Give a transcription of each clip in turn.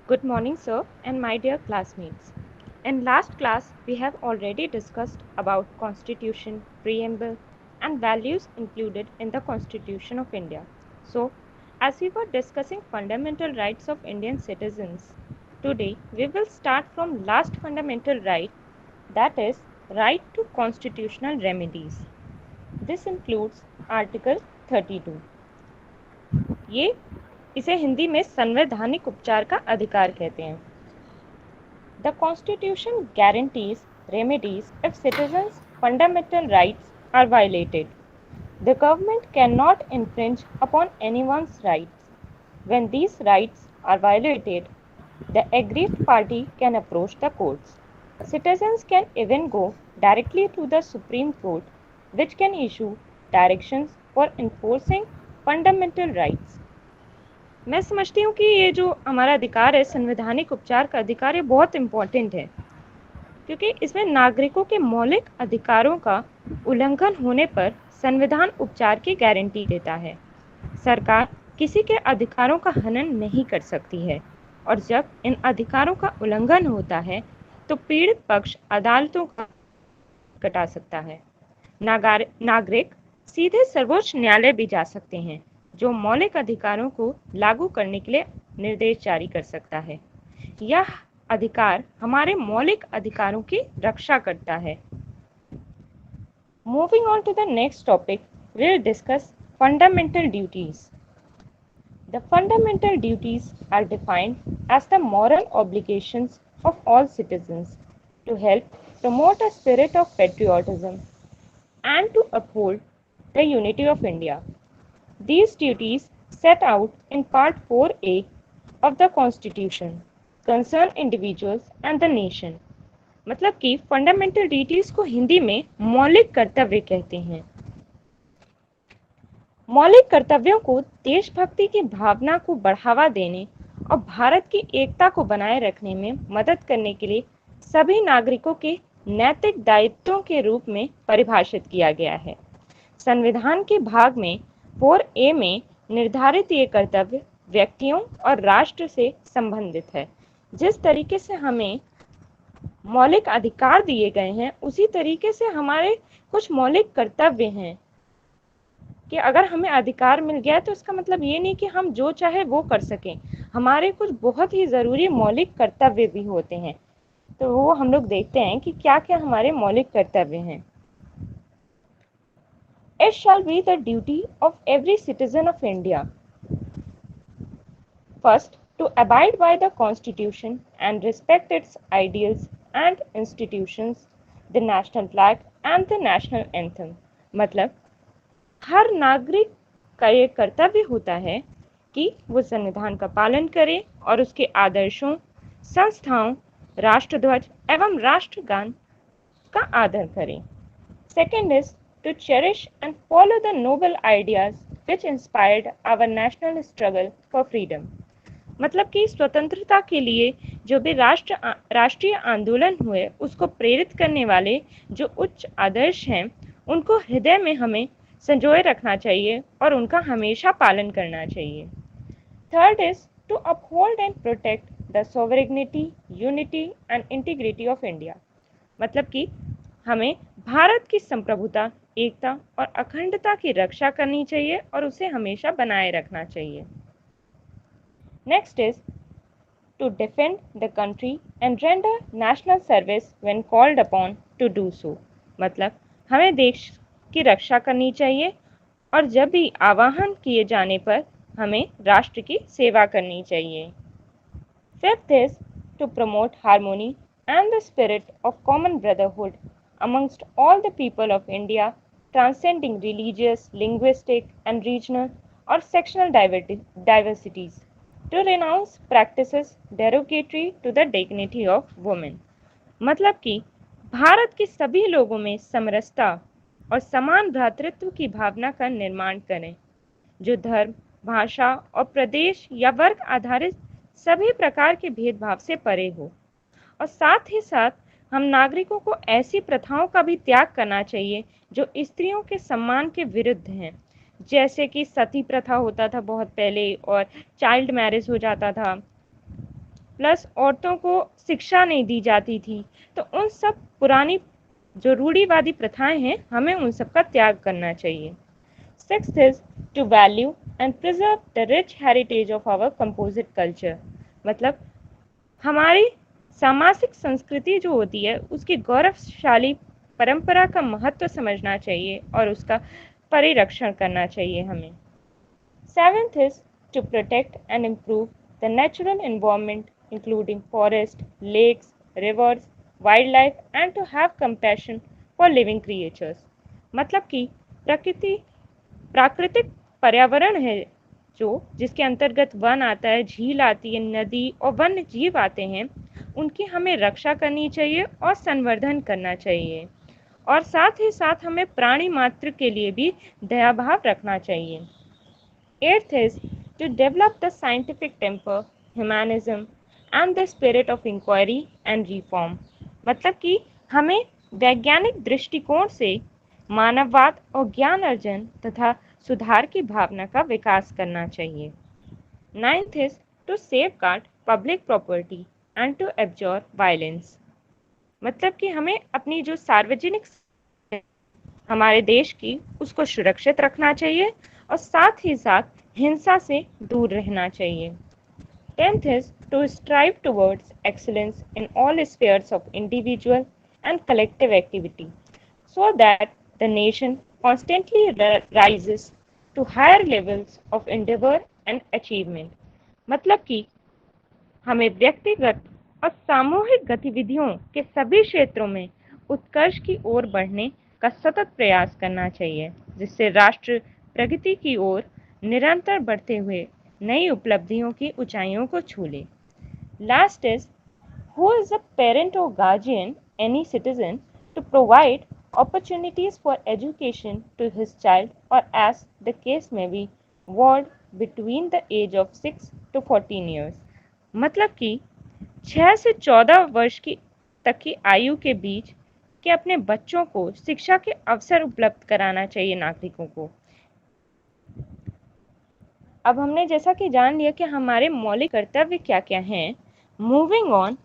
Good morning, sir, and my dear classmates. In last class, we have already discussed about Constitution, Preamble, and values included in the Constitution of India. So, as we were discussing fundamental rights of Indian citizens, today we will start from last fundamental right, that is, right to constitutional remedies. This includes Article 32. ये इसे हिंदी में संवैधानिक उपचार का अधिकार कहते हैं. The Constitution guarantees remedies if citizens' fundamental rights are violated. The government cannot infringe upon anyone's rights. When these rights are violated, the aggrieved party can approach the courts. Citizens can even go directly to the Supreme Court, which can issue directions for enforcing fundamental rights. मैं समझती हूँ कि ये जो हमारा अधिकार है, संवैधानिक उपचार का अधिकार, ये बहुत इम्पोर्टेंट है, क्योंकि इसमें नागरिकों के मौलिक अधिकारों का उल्लंघन होने पर संविधान उपचार की गारंटी देता है. सरकार किसी के अधिकारों का हनन नहीं कर सकती है, और जब इन अधिकारों का उल्लंघन होता है तो पीड़ित पक्ष अदालतों का कटा सकता है. नागरिक सीधे सर्वोच्च न्यायालय भी जा सकते हैं, जो मौलिक अधिकारों को लागू करने के लिए निर्देश जारी कर सकता है. यह अधिकार हमारे मौलिक अधिकारों की रक्षा करता है. Moving on to the next topic, we will discuss fundamental duties. The fundamental duties are defined as the moral obligations of all citizens to help promote a spirit of patriotism and to uphold the unity of India. These duties set out in Part 4A of the Constitution concern individuals and the nation. मतलब कि fundamental duties को हिंदी में मौलिक कर्तव्य कहते हैं. मौलिक कर्तव्यों को देशभक्ति की भावना को बढ़ावा देने और भारत की एकता को बनाए रखने में मदद करने के लिए सभी नागरिकों के नैतिक दायित्वों के रूप में परिभाषित किया गया है. संविधान के भाग में 4A में निर्धारित ये कर्तव्य व्यक्तियों और राष्ट्र से संबंधित है. जिस तरीके से हमें मौलिक अधिकार दिए गए हैं, उसी तरीके से हमारे कुछ मौलिक कर्तव्य हैं कि अगर हमें अधिकार मिल गया है तो इसका मतलब ये नहीं कि हम जो चाहे वो कर सकें. हमारे कुछ बहुत ही ज़रूरी मौलिक कर्तव्य भी होते हैं, तो वो हम लोग देखते हैं कि क्या क्या हमारे मौलिक कर्तव्य हैं. It shall be the duty of every citizen of India, first, to abide by the Constitution and respect its ideals and institutions, the national flag and the national anthem. मतलब हर नागरिक का ये कर्तव्य होता है कि वो संविधान का पालन करे और उसके आदर्शों, संस्थाओं, राष्ट्रध्वज एवं राष्ट्रगान का आदर करें. Second is to cherish and follow the noble ideas which inspired our national struggle for freedom. मतलब कि स्वतंत्रता के लिए जो भी राष्ट्रीय आंदोलन हुए, उसको प्रेरित करने वाले जो उच्च आदर्श हैं, उनको हृदय में हमें संजोए रखना चाहिए और उनका हमेशा पालन करना चाहिए. Third is to uphold and protect the sovereignty, unity and integrity of India. मतलब कि हमें भारत की संप्रभुता, एकता और अखंडता की रक्षा करनी चाहिए और उसे हमेशा बनाए रखना चाहिए. Next is to defend the country and render national service when called upon to do so. मतलब हमें देश की रक्षा करनी चाहिए और जब भी आह्वान किए जाने पर हमें राष्ट्र की सेवा करनी चाहिए. Fifth is to promote harmony and the spirit of common brotherhood amongst all the people of India, transcending religious, linguistic, and regional or sectional diversities. To renounce practices derogatory to the dignity of women. मतलब कि भारत के सभी लोगों में समरसता और समान भ्रातृत्व की भावना का निर्माण करें, जो धर्म, भाषा और प्रदेश या वर्ग आधारित सभी प्रकार के भेदभाव से परे हो. और साथ ही साथ हम नागरिकों को ऐसी प्रथाओं का भी त्याग करना चाहिए जो स्त्रियों के सम्मान के विरुद्ध हैं, जैसे कि सती प्रथा होता था बहुत पहले और चाइल्ड मैरिज हो जाता था. प्लस औरतों को शिक्षा नहीं दी जाती थी। तो उन सब पुरानी जो रूढ़िवादी प्रथाएं हैं, हमें उन सब का त्याग करना चाहिए। Sixth is to value and preserve the rich heritage of our composite culture। मतलब हमारी सामाजिक संस्कृति जो होती है उसकी गौरवशाली परंपरा का महत्व समझना चाहिए और उसका परिरक्षण करना चाहिए हमें। Seventh is to protect and improve the natural environment including forest, lakes, rivers, wildlife and to have compassion for living creatures। मतलब कि प्रकृति प्राकृतिक पर्यावरण है जो जिसके अंतर्गत वन आता है, झील आती है, नदी और वन्य जीव आते हैं, उनकी हमें रक्षा करनी चाहिए और संवर्धन करना चाहिए। और साथ ही साथ हमें प्राणी मात्र के लिए भी दयाभाव रखना चाहिए। Eighth is to develop the scientific temper, humanism and the spirit of inquiry and reform। मतलब कि हमें वैज्ञानिक दृष्टिकोण से मानववाद और ज्ञान अर्जन तथा सुधार की भावना का विकास करना चाहिए। Ninth is to safeguard public property and to abjure violence। मतलब कि हमें अपनी जो सार्वजनिक हमारे देश की उसको सुरक्षित रखना चाहिए और साथ ही साथ हिंसा से दूर रहना चाहिए। 10th is to strive towards excellence in all spheres of individual and collective activity so that the nation constantly rises to higher levels of endeavor and achievement। मतलब कि हमें व्यक्तिगत और सामूहिक गतिविधियों के सभी क्षेत्रों में उत्कर्ष की ओर बढ़ने का सतत प्रयास करना चाहिए, जिससे राष्ट्र प्रगति की ओर निरंतर बढ़ते हुए नई उपलब्धियों की ऊंचाइयों को छू ले। Last is who is a parent or guardian any citizen to provide opportunities for education to his child or as the case may be ward between the age of 6 to 14 years। मतलब कि 6 से 14 वर्ष की तक की आयु के बीच के अपने बच्चों को शिक्षा के अवसर उपलब्ध कराना चाहिए नागरिकों को। अब हमने जैसा कि जान लिया कि हमारे मौलिक कर्तव्य क्या क्या हैं, moving on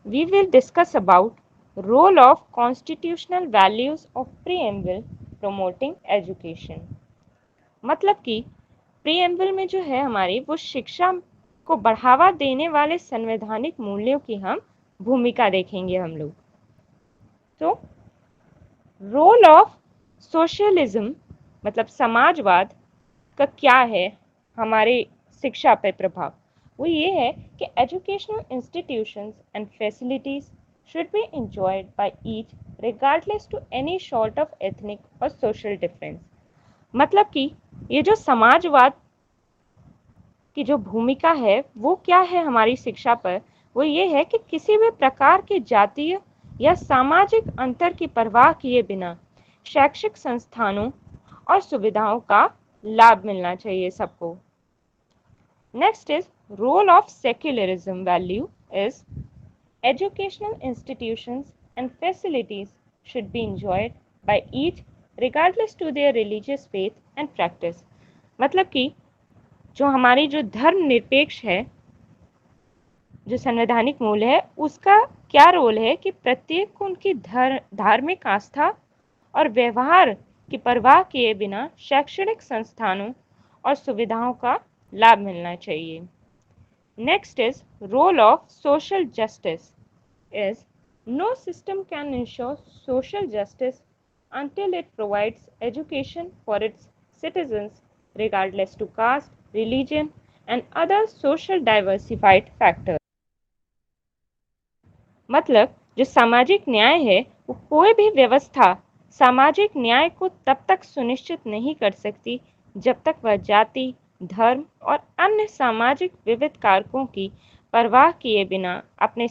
we will discuss about role of constitutional values of preamble promoting education। मतलब कि preamble में जो है हमारी वो शिक्षा को बढ़ावा देने वाले संवैधानिक मूल्यों की हम भूमिका देखेंगे हम लोग। तो रोल ऑफ सोशलिज्म मतलब समाजवाद का क्या है हमारे शिक्षा पर प्रभाव, वो ये है कि educational institutions and facilities should be enjoyed by each regardless to any sort of ethnic और social difference। मतलब कि ये जो समाजवाद की जो भूमिका है वो क्या है हमारी शिक्षा पर, वो ये है कि किसी भी प्रकार के जातीय या सामाजिक अंतर की परवाह किए बिना शैक्षिक संस्थानों और सुविधाओं का लाभ मिलना चाहिए सबको। Next is role of secularism value is educational institutions and facilities should be enjoyed by each regardless to their religious faith and practice। मतलब कि जो हमारी जो धर्म निरपेक्ष है, जो संवैधानिक मूल्य है, उसका क्या रोल है कि प्रत्येक को उनकी धार्मिक आस्था और व्यवहार की परवाह किए बिना शैक्षणिक संस्थानों और सुविधाओं का लाभ मिलना चाहिए। Next is role of social justice is no system can ensure social justice until it provides education for its citizens regardless to caste, religion and other social diversified factors। मतलब जो सामाजिक न्याय है वो कोई भी व्यवस्था सामाजिक न्याय को तब तक सुनिश्चित नहीं कर सकती जब तक वह जाति, धर्म और अन्य सामाजिक विविध कारकों की परवाह किए बिना अपने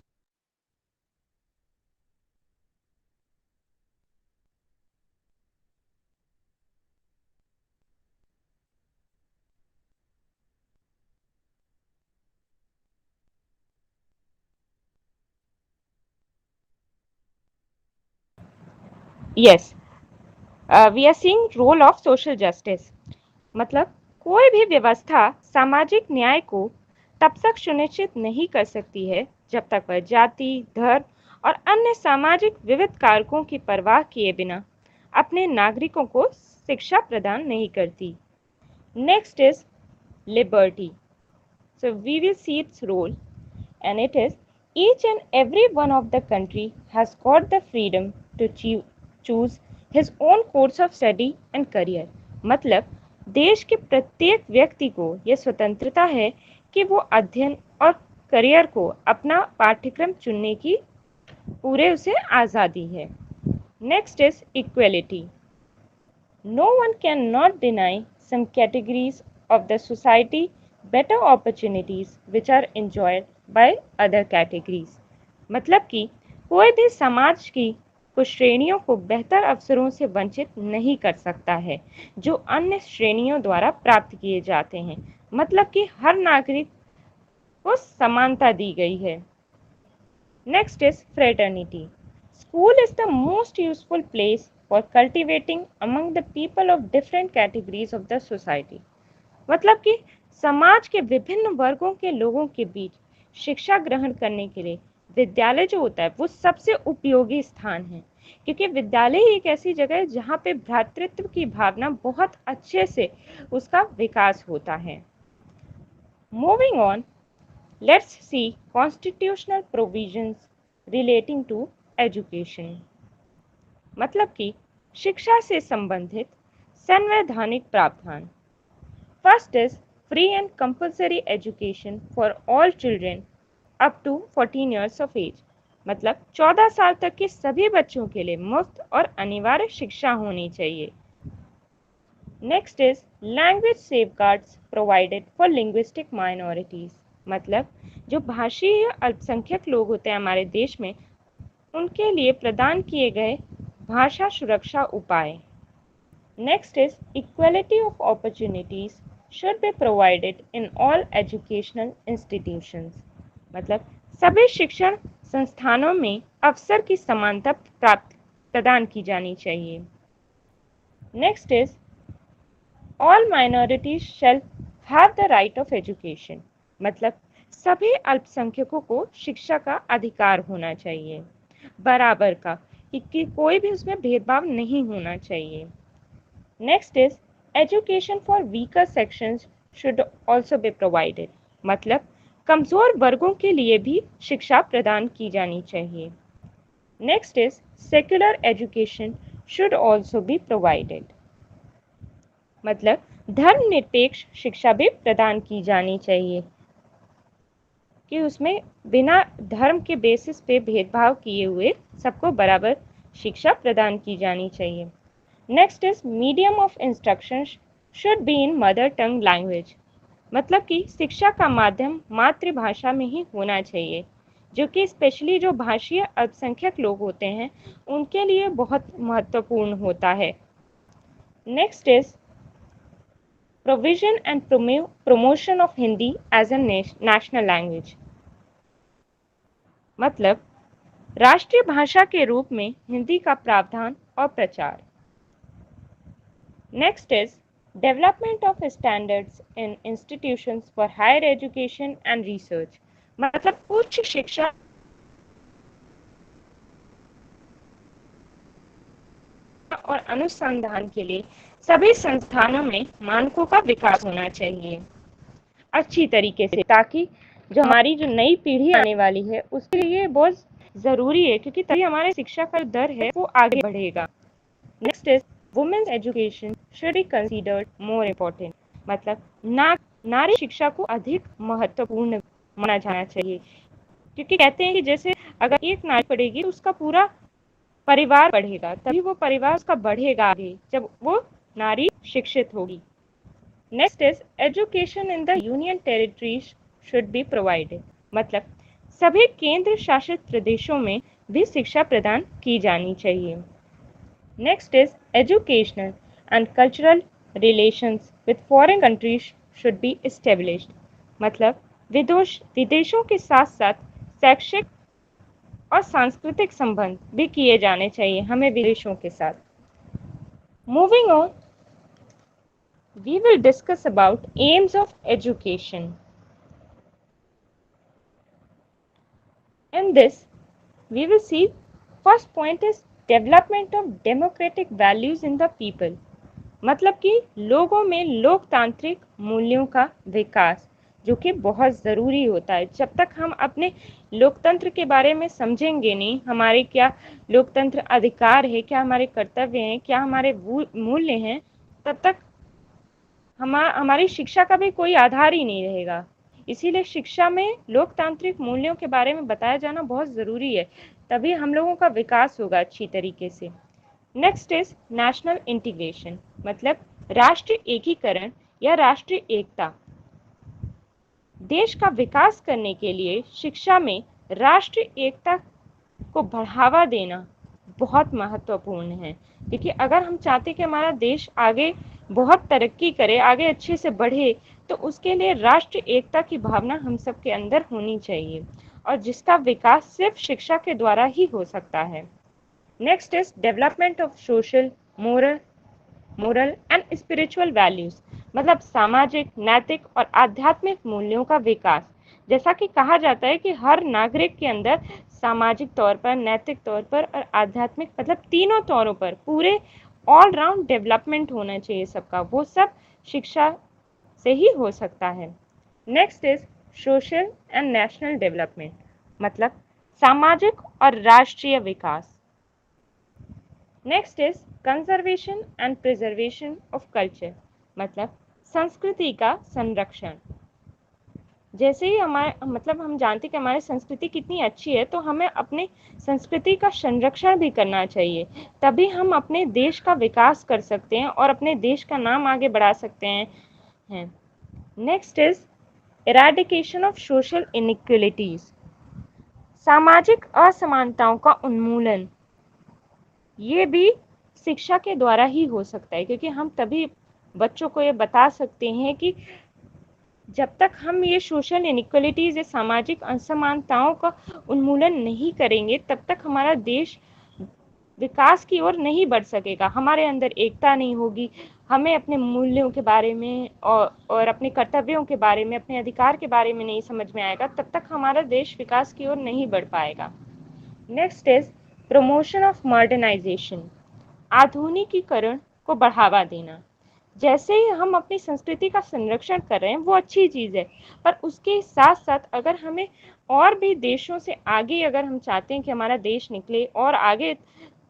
yes we are seeing role of social justice. मतलब कोई भी व्यवस्था सामाजिक न्याय को तब तक सुनिश्चित नहीं कर सकती है जब तक वह जाति, धर्म और अन्य सामाजिक विविध कारकों की परवाह किए बिना अपने नागरिकों को शिक्षा प्रदान नहीं करती। Next is liberty. So we will see its role, and it is each and every one of the country has got the freedom to choose his own course of study and career. मतलब देश के प्रत्येक व्यक्ति को यह स्वतंत्रता है कि वो अध्ययन और करियर को अपना पाठ्यक्रम चुनने की पूरे उसे आज़ादी है। Next is equality. No one cannot deny some categories of the society better opportunities which are enjoyed by other categories. मतलब कि कोई भी समाज की कुछ श्रेणियों को बेहतर अवसरों से वंचित नहीं कर सकता है जो अन्य श्रेणियों द्वारा प्राप्त किए जाते हैं। मतलब कि हर नागरिक को समानता दी गई है। Next is fraternity. School is the most useful place for cultivating among the people of different categories of the society. मतलब कि समाज के विभिन्न वर्गों के लोगों के बीच शिक्षा ग्रहण करने के लिए विद्यालय जो होता है वो सबसे उपयोगी स्थान है, क्योंकि विद्यालय ही एक ऐसी जगह है जहाँ पे भ्रातृत्व की भावना बहुत अच्छे से उसका विकास होता है। Moving on, let's see constitutional provisions relating to education. मतलब कि शिक्षा से संबंधित संवैधानिक प्रावधान। First is free and compulsory education for all children up to 14 years of age. मतलब 14 साल तक के सभी बच्चों के लिए मुफ्त और अनिवार्य शिक्षा होनी चाहिए। Next is language safeguards provided for linguistic minorities. मतलब जो भाषीय अल्पसंख्यक लोग होते हैं हमारे देश में, उनके लिए प्रदान किए गए भाषा सुरक्षा उपाय। Next is equality of opportunities should be provided in all educational institutions. मतलब सभी शिक्षण संस्थानों में अवसर की समानता प्रदान की जानी चाहिए। Next is all minorities shall have the right of education. मतलब सभी अल्पसंख्यकों को शिक्षा का अधिकार होना चाहिए, बराबर का, कि कोई भी उसमें भेदभाव नहीं होना चाहिए। Next is education for weaker sections should also be provided. मतलब कमजोर वर्गों के लिए भी शिक्षा प्रदान की जानी चाहिए। Next is secular education should also be provided. मतलब धर्मनिरपेक्ष शिक्षा भी प्रदान की जानी चाहिए कि उसमें बिना धर्म के बेसिस पे भेदभाव किए हुए सबको बराबर शिक्षा प्रदान की जानी चाहिए। Next is medium of instruction should be in mother tongue language. मतलब कि शिक्षा का माध्यम मातृभाषा में ही होना चाहिए, जो कि स्पेशली जो भाषीय अल्पसंख्यक लोग होते हैं उनके लिए बहुत महत्वपूर्ण होता है। Next is provision and promotion of Hindi as a national language। मतलब राष्ट्रीय भाषा के रूप में हिंदी का प्रावधान और प्रचार। Next is development of standards in institutions for higher education and research. मतलब उच्च शिक्षा और अनुसंधान के लिए सभी संस्थानों में मानकों का विकास होना चाहिए अच्छी तरीके से, ताकि जो हमारी जो नई पीढ़ी आने वाली है उसके लिए बहुत जरूरी है, क्योंकि तभी हमारे शिक्षा का दर है वो आगे बढ़ेगा। Next is women's education should be considered more important. मतलब नारी शिक्षा को अधिक महत्वपूर्ण माना जाना चाहिए, क्योंकि कहते हैं कि जैसे अगर एक नारी पढ़ेगी तो उसका पूरा परिवार बढ़ेगा, तभी वो परिवार उसका बढ़ेगा आगे जब वो नारी शिक्षित होगी। Next is education in the union territories should be provided. मतलब सभी केंद्र शासित प्रदेशों में भी शिक्षा प्रदान की जानी चाहिए। Next is educational and cultural relations with foreign countries should be established. मतलब विदेशों के साथ साथ शैक्षिक और सांस्कृतिक संबंध भी किए जाने चाहिए हमें विदेशों के साथ। Moving on, we will discuss about aims of education. In this, we will see first point is development of democratic values in the people. मतलब कि लोगों में लोकतांत्रिक मूल्यों का विकास, जो कि बहुत ज़रूरी होता है। जब तक हम अपने लोकतंत्र के बारे में समझेंगे नहीं, हमारे क्या लोकतंत्र अधिकार है, क्या हमारे कर्तव्य हैं, क्या हमारे मूल्य हैं, तब तक हमारी शिक्षा का भी कोई आधार ही नहीं रहेगा। इसीलिए शिक्षा में लोकतांत्रिक मूल्यों के बारे में बताया जाना बहुत ज़रूरी है, तभी हम लोगों का विकास होगा अच्छी तरीके से। नेक्स्ट इज नेशनल इंटीग्रेशन, मतलब राष्ट्रीय एकीकरण या राष्ट्रीय एकता। देश का विकास करने के लिए शिक्षा में राष्ट्रीय एकता को बढ़ावा देना बहुत महत्वपूर्ण है, क्योंकि अगर हम चाहते कि हमारा देश आगे बहुत तरक्की करे, आगे अच्छे से बढ़े, तो उसके लिए राष्ट्रीय एकता की भावना हम सबके अंदर होनी चाहिए, और जिसका विकास सिर्फ शिक्षा के द्वारा ही हो सकता है। Next is development of social, moral and spiritual values, मतलब सामाजिक, नैतिक और आध्यात्मिक मूल्यों का विकास। जैसा कि कहा जाता है कि हर नागरिक के अंदर सामाजिक तौर पर, नैतिक तौर पर और आध्यात्मिक, मतलब तीनों तौरों पर पूरे ऑल राउंड डेवलपमेंट होना चाहिए सबका, वो सब शिक्षा से ही हो सकता है। Next is social and national development, मतलब सामाजिक और राष्ट्रीय विकास। Next is conservation and preservation of culture, मतलब संस्कृति का संरक्षण। जैसे ही हम जानते हैं कि हमारी संस्कृति कितनी अच्छी है, तो हमें अपने संस्कृति का संरक्षण भी करना चाहिए, तभी हम अपने देश का विकास कर सकते हैं और अपने देश का नाम आगे बढ़ा सकते हैं। Next is eradication of social inequalities, सामाजिक असमानताओं का उन्मूलन। ये भी शिक्षा के द्वारा ही हो सकता है, क्योंकि हम तभी बच्चों को ये बता सकते हैं कि जब तक हम ये सोशल इनइक्वलिटीज या सामाजिक असमानताओं का उन्मूलन नहीं करेंगे, तब तक हमारा देश विकास की ओर नहीं बढ़ सकेगा। हमारे अंदर एकता नहीं होगी, हमें अपने मूल्यों के बारे में और अपने कर्तव्यों के बारे में, अपने अधिकार के बारे में नहीं समझ में आएगा, तब तक हमारा देश विकास की ओर नहीं बढ़ पाएगा। Next is promotion of modernisation, आधुनिकीकरण को बढ़ावा देना। जैसे ही हम अपनी संस्कृति का संरक्षण कर रहे हैं, वो अच्छी चीज़ है, पर उसके साथ साथ अगर हमें और भी देशों से आगे, अगर हम चाहते हैं कि हमारा देश निकले और आगे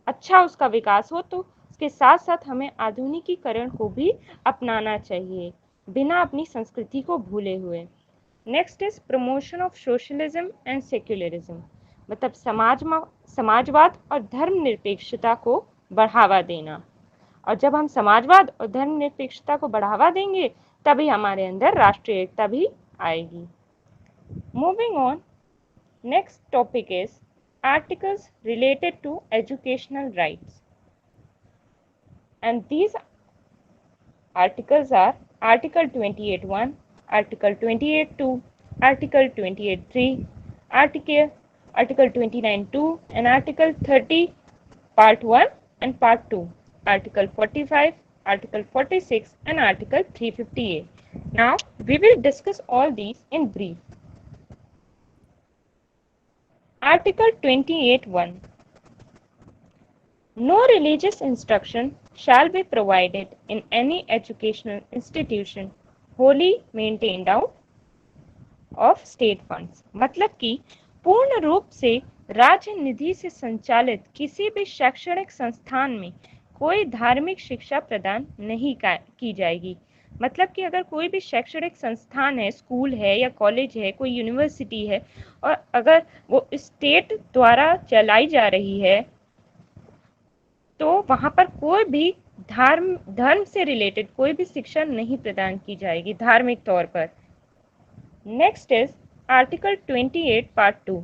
अच्छा उसका विकास हो, तो उसके साथ साथ हमें आधुनिकीकरण को भी अपनाना चाहिए, बिना अपनी संस्कृति को भूले हुए। Next is promotion of socialism and secularism, मतलब समाजवाद और धर्मनिरपेक्षता को बढ़ावा देना। और जब हम समाजवाद और धर्मनिरपेक्षता को बढ़ावा देंगे, तभी हमारे अंदर राष्ट्रीय एकता भी आएगी। Moving on, next topic is articles related to educational rights, and these articles are article 28(1), article 28(2), article 28(3), article 29(2), and article 30 part 1 and part 2, article 45, article 46 and article 358. Now we will discuss all these in brief. Article 28(1), no religious instruction shall be provided in any educational institution wholly maintained out of state funds, मतलब कि पूर्ण रूप से राज्य निधि से संचालित किसी भी शैक्षणिक संस्थान में कोई धार्मिक शिक्षा प्रदान नहीं की जाएगी। मतलब कि अगर कोई भी शैक्षणिक संस्थान है, स्कूल है या कॉलेज है, कोई यूनिवर्सिटी है, और अगर वो स्टेट द्वारा चलाई जा रही है, तो वहाँ पर कोई भी धर्म से रिलेटेड कोई भी शिक्षा नहीं प्रदान की जाएगी धार्मिक तौर पर। Next is article 28 part 2,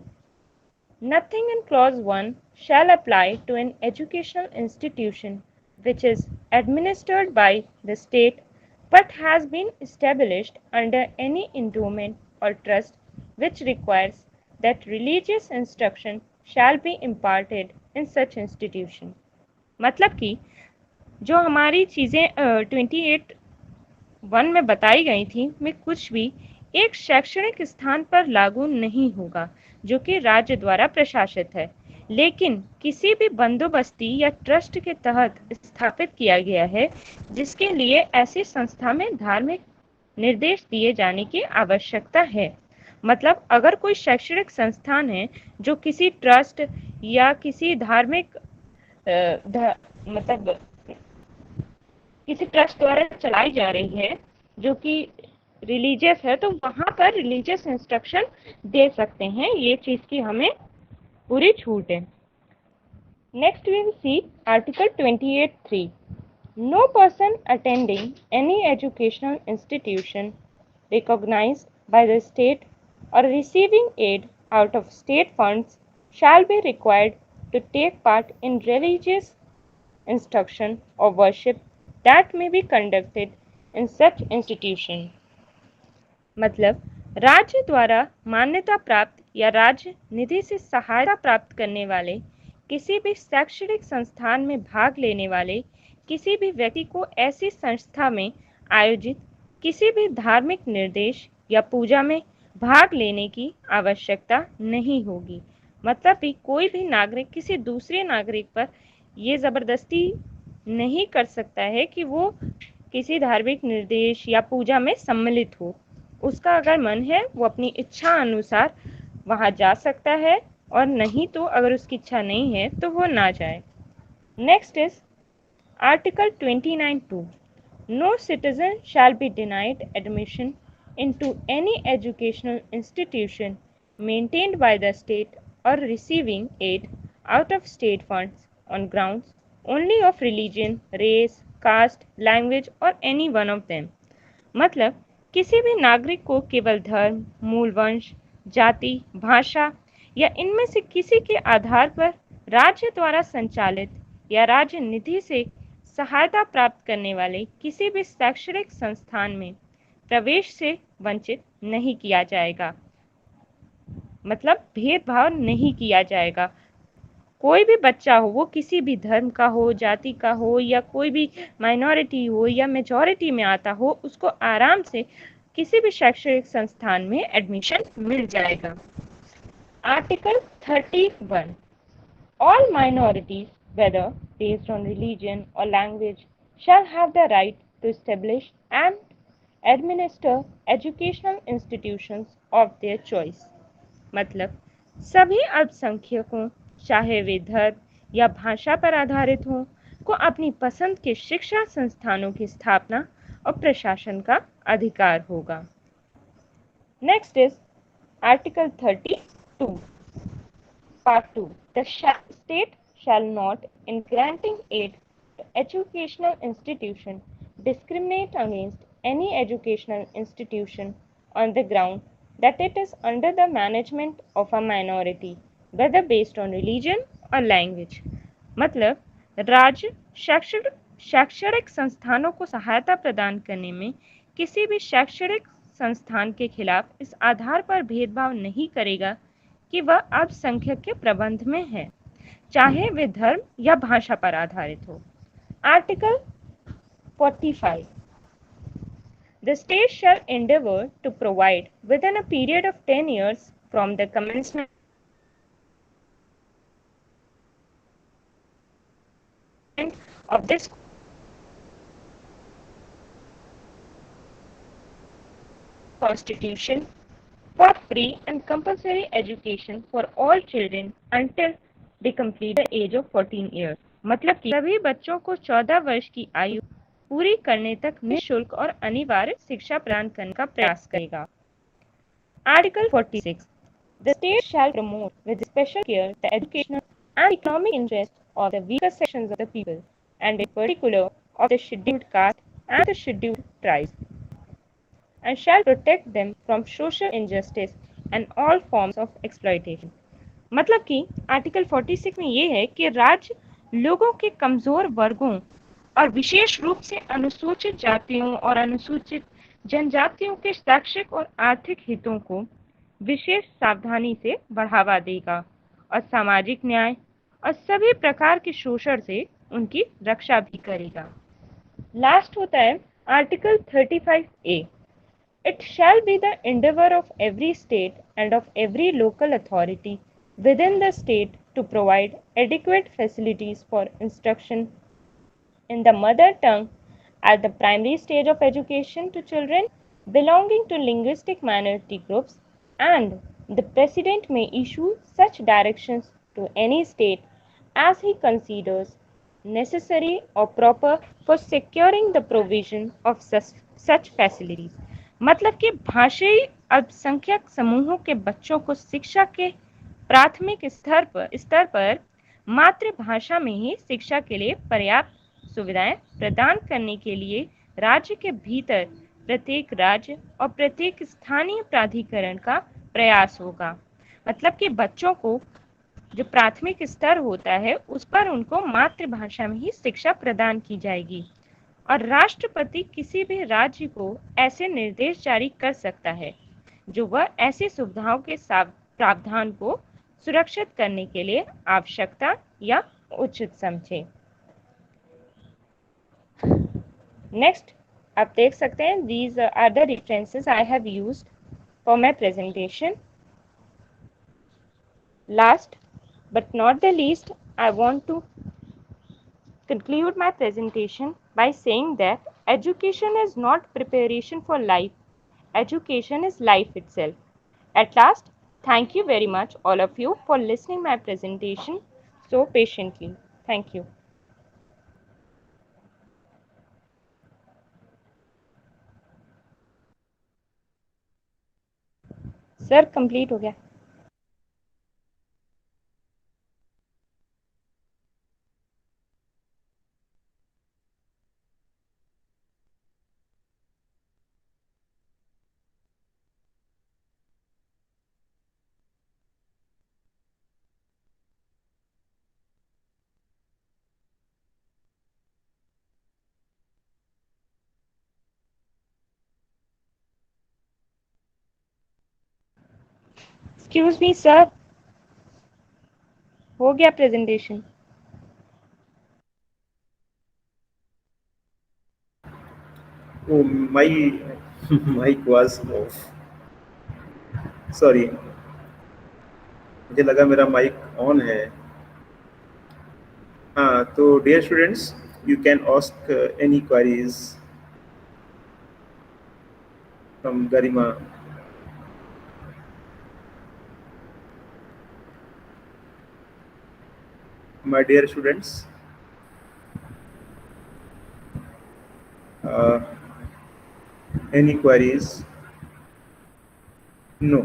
nothing in clause 1 shall apply to an educational institution which is administered by the state but has been established under any endowment or trust which requires that religious instruction shall be imparted in such institution। मतलब कि जो हमारी चीज़ें 28(1) में बताई गई थी, में कुछ भी एक शैक्षणिक स्थान पर लागू नहीं होगा जो कि राज्य द्वारा प्रशासित है, लेकिन किसी भी बंदोबस्ती या ट्रस्ट के तहत स्थापित किया गया है जिसके लिए ऐसी संस्था में धार्मिक निर्देश दिए जाने की आवश्यकता है। मतलब अगर कोई शैक्षणिक संस्थान है जो किसी ट्रस्ट या किसी धार्मिक मतलब किसी ट्रस्ट द्वारा चलाई जा रही है जो कि रिलीजियस है, तो वहां पर रिलीजियस इंस्ट्रक्शन दे सकते हैं, ये चीज की हमें पूरी छूट है। Next we will see article 28(3). No person attending any educational institution recognized by the state or receiving aid out of state funds shall be required to take part in religious instruction or worship that may be conducted in such institution। मतलब राज्य द्वारा मान्यता प्राप्त या राज्य निधि से सहायता प्राप्त करने वाले किसी भी शैक्षणिक संस्थान में भाग लेने वाले किसी भी व्यक्ति को ऐसी संस्था में आयोजित किसी भी धार्मिक निर्देश या पूजा में भाग लेने की आवश्यकता नहीं होगी। मतलब भी कोई भी नागरिक किसी दूसरे नागरिक पर ये ज़बरदस्ती नहीं कर सकता है कि वो किसी धार्मिक निर्देश या पूजा में सम्मिलित हो। उसका अगर मन है वो अपनी इच्छा अनुसार वहाँ जा सकता है, और नहीं तो अगर उसकी इच्छा नहीं है तो वो ना जाए। Next is article 29(2). No citizen shall be denied admission into any educational institution maintained by the state or receiving aid out of state funds on grounds only of religion, race, caste, language or any one of them। मतलब किसी भी नागरिक को केवल धर्म, मूल वंश, जाति, भाषा या इनमें से किसी के आधार पर राज्य द्वारा संचालित या राज्य निधि से सहायता प्राप्त करने वाले किसी भी शैक्षणिक संस्थान में प्रवेश से वंचित नहीं किया जाएगा। मतलब भेदभाव नहीं किया जाएगा। कोई भी बच्चा हो, वो किसी भी धर्म का हो, जाति का हो, या कोई भी माइनॉरिटी हो या मेजॉरिटी में आता हो, उसको आराम से किसी भी शैक्षणिक संस्थान में एडमिशन मिल जाएगा। Article 31। All minorities, whether based on religion or language, shall have the right to establish and administer educational institutions of their choice। मतलब सभी अल्पसंख्यकों, चाहे वे धर्म या भाषा पर आधारित हों, को अपनी पसंद के शिक्षा संस्थानों की स्थापना और प्रशासन का अधिकार होगा। Next is article 32 Part 2. The state shall not, in granting aid to educational institution, discriminate against any educational institution on the ground that it is under the management of a minority, whether based on religion or language। मतलब राज्य शैक्षणिक संस्थानों को सहायता प्रदान करने में किसी भी शैक्षणिक संस्थान के खिलाफ इस आधार पर भेदभाव नहीं करेगा कि वह अल्पसंख्यक के प्रबंध में है, चाहे वे धर्म या भाषा पर आधारित हो। Article 45। The state shall endeavor to provide within a period of 10 years from the commencement of this Constitution for free and compulsory education for all children until they complete the age of 14 years। मतलब कि सभी बच्चों को 14 वर्ष की आयु पूरी करने तक निःशुल्क और अनिवार्य शिक्षा प्रदान करने का प्रयास करेगा। Article 46। The state shall promote with special care the educational and economic interests of the weaker sections of the people, and in particular of the scheduled caste and the scheduled tribes, and shall protect them from social injustice and all forms of exploitation। मतलब कि article 46 में ये है कि राज्य लोगों के कमजोर वर्गों और विशेष रूप से अनुसूचित जातियों और अनुसूचित जनजातियों के शैक्षिक और आर्थिक हितों को विशेष सावधानी से बढ़ावा देगा और सामाजिक न्याय और सभी प्रकार के शोषण से उनकी रक्षा भी करेगा। लास्ट होता है article 35A। It shall be the endeavor of every state and of every local authority within the state to provide adequate facilities for instruction in the mother tongue at the primary stage of education to children belonging to linguistic minority groups, and the President may issue such directions to any state as he considers necessary or proper for securing the provision of such facilities. मतलब कि भाषाई अल्पसंख्यक समूहों के बच्चों को शिक्षा के प्राथमिक स्तर पर मातृभाषा में ही शिक्षा के लिए पर्याप्त सुविधाएं प्रदान करने के लिए राज्य के भीतर प्रत्येक राज्य और प्रत्येक स्थानीय प्राधिकरण का प्रयास होगा। मतलब कि बच्चों को जो प्राथमिक स्तर होता है उस पर उनको मातृभाषा में ही शिक्षा प्रदान की जाएगी और राष्ट्रपति किसी भी राज्य को ऐसे निर्देश जारी कर सकता है जो वह ऐसी सुविधाओं के प्रावधान को सुरक्षित करने के लिए आवश्यकता या उचित समझे। नेक्स्ट आप देख सकते हैं these are the references I have used for my presentation. Last but not the least, I want to conclude my presentation by saying that education is not preparation for life. Education is life itself. At last, thank you very much all of you for listening my presentation so patiently. Thank you. Sir complete हो गया। Excuse me sir, हो गया presentation. Oh, my mic was off. Sorry, मुझे लगा मेरा mic on है। हाँ, तो dear students, you can ask any queries from Garima. My dear students, any queries? No.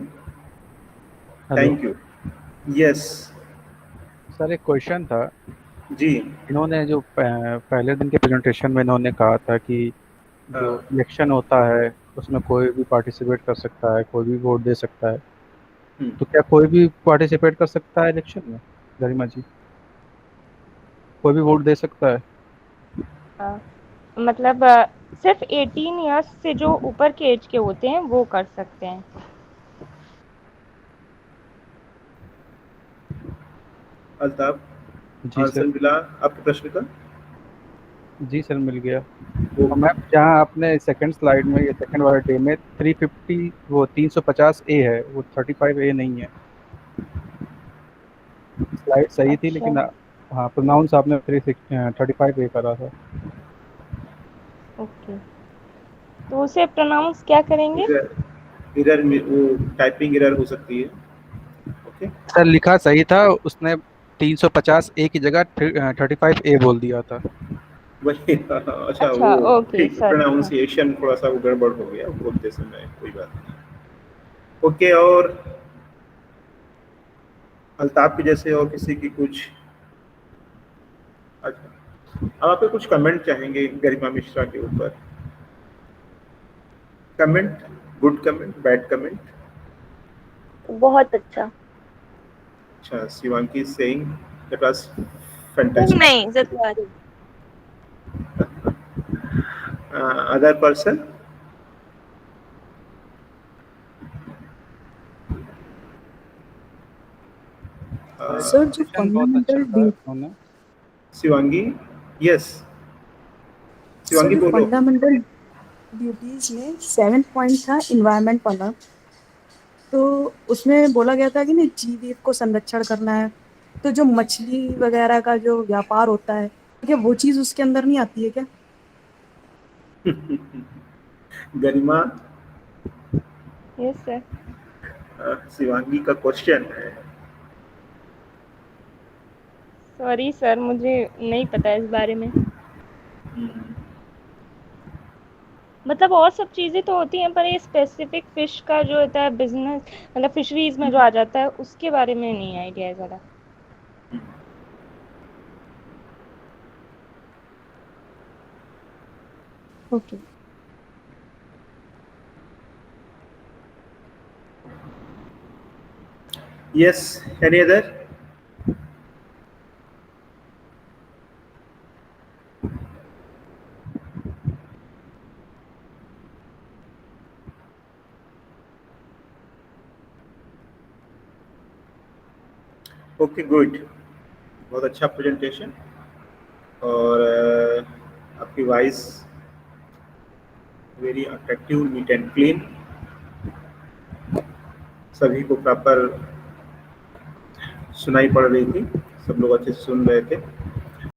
Thank you. Yes. Sir एक question था जी। इन्होंने जो पहले दिन के प्रेजेंटेशन में इन्होंने कहा था कि जो इलेक्शन होता है उसमें कोई भी पार्टिसिपेट कर सकता है, कोई भी वोट दे सकता है, तो क्या कोई भी पार्टिसिपेट कर सकता है इलेक्शन में? गरिमा जी, कोई भी वोट दे सकता है? मतलब सिर्फ 18 इयर्स से जो ऊपर के एज के होते हैं वो कर सकते हैं। अल्ताफ, जी आंसर मिला आपके प्रश्न का? जी सर, मिल गया। मैम, जहाँ आपने सेकंड स्लाइड में, ये सेकंड वाले डे में 350 वो 350 ए है, वो 35 ए नहीं है। स्लाइड सही थी लेकिन हाँ, प्रोनाउंस आपने 35 ए करा था। ओके, तो उसे प्रोनाउंस क्या करेंगे? एरर में वो टाइपिंग एरर हो सकती है। ओके सर, लिखा सही था, उसने 350 ए की जगह 35 ए बोल दिया था। वही अच्छा, वो ठीक, प्रोनाउंसिएशन थोड़ा सा गड़बड़ हो गया बोलते समय, कोई बात नहीं। ओके, और अल्ताफ के जैसे और किसी की कुछ? अच्छा, अब आप कुछ कमेंट चाहेंगे गरिमा मिश्रा के ऊपर? Comment, good comment, bad comment? बहुत अच्छा। अच्छा, Shivangi saying that was fantastic. नहीं, जतवारी। Other person? सर, जो फंडामेंटल शिवांगी, यस शिवांगी बोलो। ड्यूटीज में 7th पॉइंट था इन्वायरमेंट वाला। तो उसमें बोला गया था कि नहीं जीव को संरक्षण करना है। तो जो मछली वगैरह का जो व्यापार होता है, क्या वो चीज उसके अंदर नहीं आती है क्या? गरिमा, यस सर। शिवांगी का क्वेश्चन है। सॉरी सर, मुझे नहीं पता इस बारे में। मतलब और सब चीज़ें तो होती हैं, पर ये स्पेसिफिक फिश का जो होता है बिजनेस, मतलब फिशरीज में जो आ जाता है, उसके बारे में नहीं आइडिया है ज़्यादा। Okay. Yes, any other? Okay, good. बहुत अच्छा प्रेजेंटेशन, और आपकी voice very attractive, neat and clean, सभी को प्रॉपर सुनाई पड़ रही थी, सब लोग अच्छे से सुन रहे थे।